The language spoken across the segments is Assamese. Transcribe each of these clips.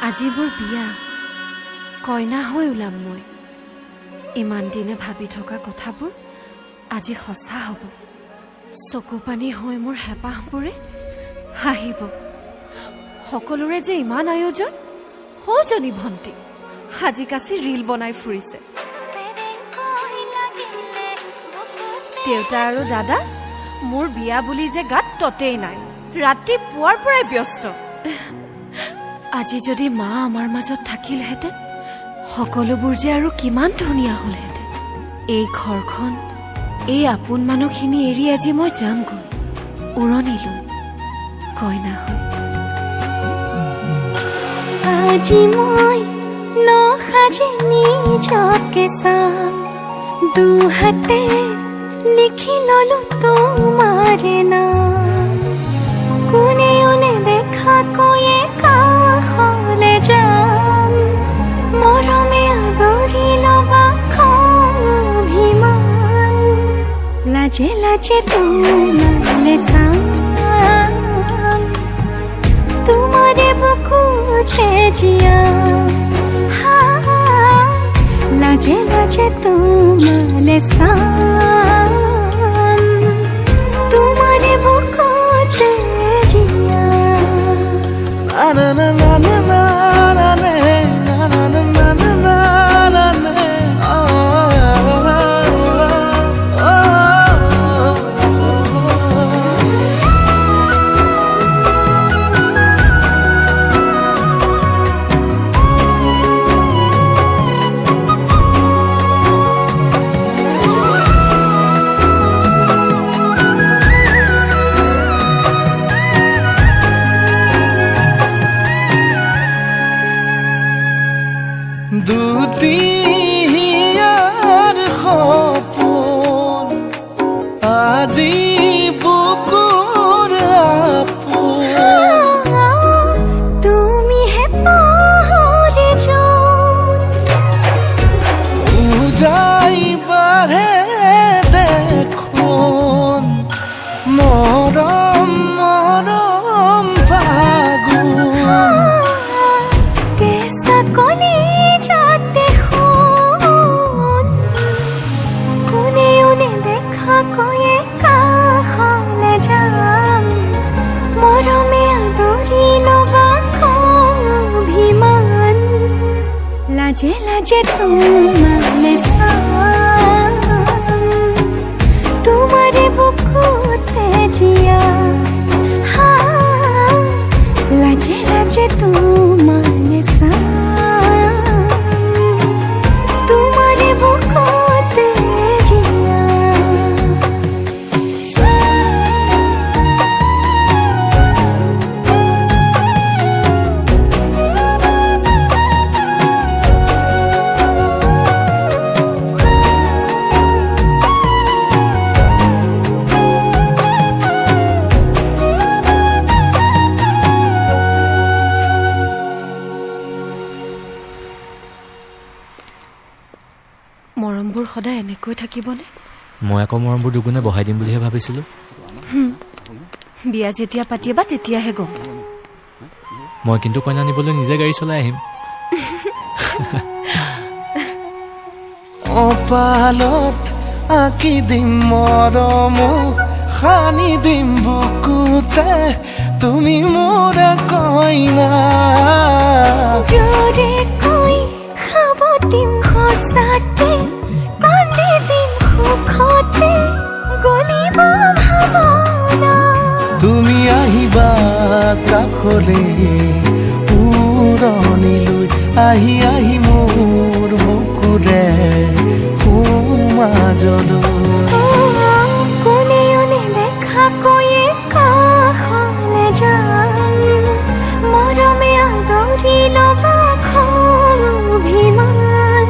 আজি মোৰ বিয়া কইনা হৈ ওলাম মই ইমান দিনে ভাবি থকা কথাবোৰ আজি সঁচা হ'ব চকু পানী হৈ মোৰ হেঁপাহবোৰে হাঁহিব সকলোৰে যে ইমান আয়োজন সৌজনী ভণ্টি সাজি কাচি ৰীল বনাই ফুৰিছে দেউতা আৰু দাদা মোৰ বিয়া বুলি যে গাত ততেই নাই ৰাতিপুৱাৰ পৰাই ব্যস্ত আজি যদি মা আমাৰ মাজত থাকিলহেঁতেন সকলোবোৰ যে আৰু কিমান ধুনীয়া হ'লহেঁতেন এই ঘৰখন এই আপোন মানুহখিনি এৰি আজি মই যামগৈ উৰণি লৈ কইনা হৈ আজি মই নসাজে নিজকে চাম দুহাতে লিখি ললো তোমাৰ নাম কোনেও নেদেখাকৈয়ে কাষলে যাম মৰমে আদৰি ল'বা খং অভিমান লাজে লাজে তোমালে চাম তোমাৰে বুকুতে জিয়াম লাজে লাজে তোমালে চাম তোমাৰে বুকুতে জিয়াম na na na na na na na na na na na দুটিয়াৰ সপোন আজি বুকুৰ আপোন তুমিহে পাহৰি যোন উজাই বাঢ়ে দেখোন মৰম মৰম ফাগুন কেঁচা কলি যাতে কোনেও নেদেখাকৈয়ে কাষলে যাম মৰমে আদৰি ল'বা খং অভিমান লাজে লাজে তোমালে চাম তোমাৰে বুকুতে জিয়াম লাজে লাজে তোমালে চাম তোমাৰে বুকুতে জিয়াম মৰমবোৰ সদায় এনেকৈ থাকিবনে মই আকৌ মৰমবোৰ দুগুণে বঢ়াই দিম বুলিহে ভাবিছিলোঁ বিয়া যেতিয়া পাতিবা তেতিয়াহে গম মই কিন্তু কইনা নিবলৈ নিজে গাড়ী চলাই আহিম অপালত আঁকি দিম মৰম সানি দিম বুকুতে তুমি মোৰ কইনা জোৰে কৈ খাব দিম সঁচাতে কান্দি দিম সুখতে গলিব ভাৱনা তুমি আহিবা কাষলে উৰণিলৈ আহি আহি মোৰ বুকুৰে মাজলৈ কোনেও নেদেখাকৈয়ে কাষলে যাম মৰমে আদৰি ল'বা খং অভিমান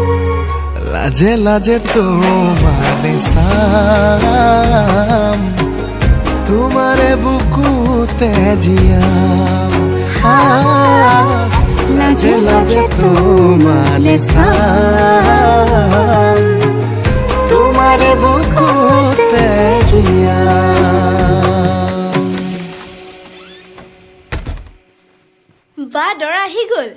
লাজে লাজে তোমারে চাম তোমারে বুকুতে জিয়াম লাজে লাজে তোমারে চাম তোমারে বুকুতে জিয়াম বা দৰা আহি গ'ল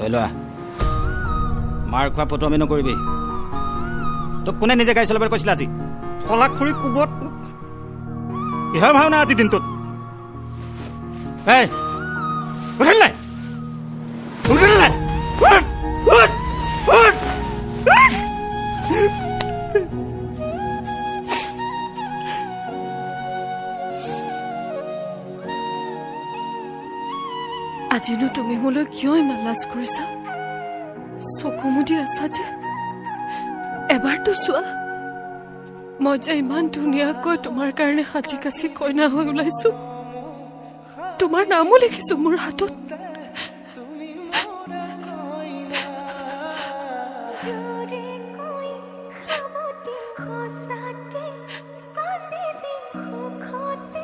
লোৱা মাৰ খোৱা ফটো আমি নকৰিবি তোক কোনে নিজে গাড়ী চলাবলৈ কৈছিলে আজি কলাক খুৰি কোবত কিহৰ ভাওনা আজি দিনটোত উঠিল নাই উঠিল নাই আজিনো তুমি মোলৈ কিয় ইমান লাজ কৰিছা চকু মুদি আছা যে এবাৰতো চোৱা মই যে ইমান ধুনীয়াকৈ তোমাৰ কাৰণে সাজি কাচি কইনা হৈ ওলাইছো তোমাৰ নামো লিখিছো মোৰ হাতত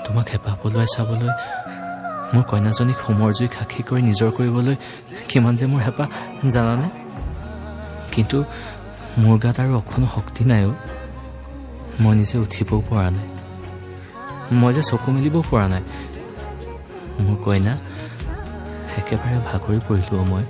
তোমাক হেঁপাহ পলুৱাই চাবলৈ মোৰ কইনাজনীক হোমৰ জুই সাক্ষী কৰি নিজৰ কৰিবলৈ কিমান যে মোৰ হেঁপাহ জানানে কিন্তু মোৰ গাত আৰু অকণো শক্তি নাইও মই নিজে উঠিবও পৰা নাই মই যে চকু মেলিব পৰা নাই মোৰ কইনা একেবাৰে ভাগৰি পৰিলোঁ মই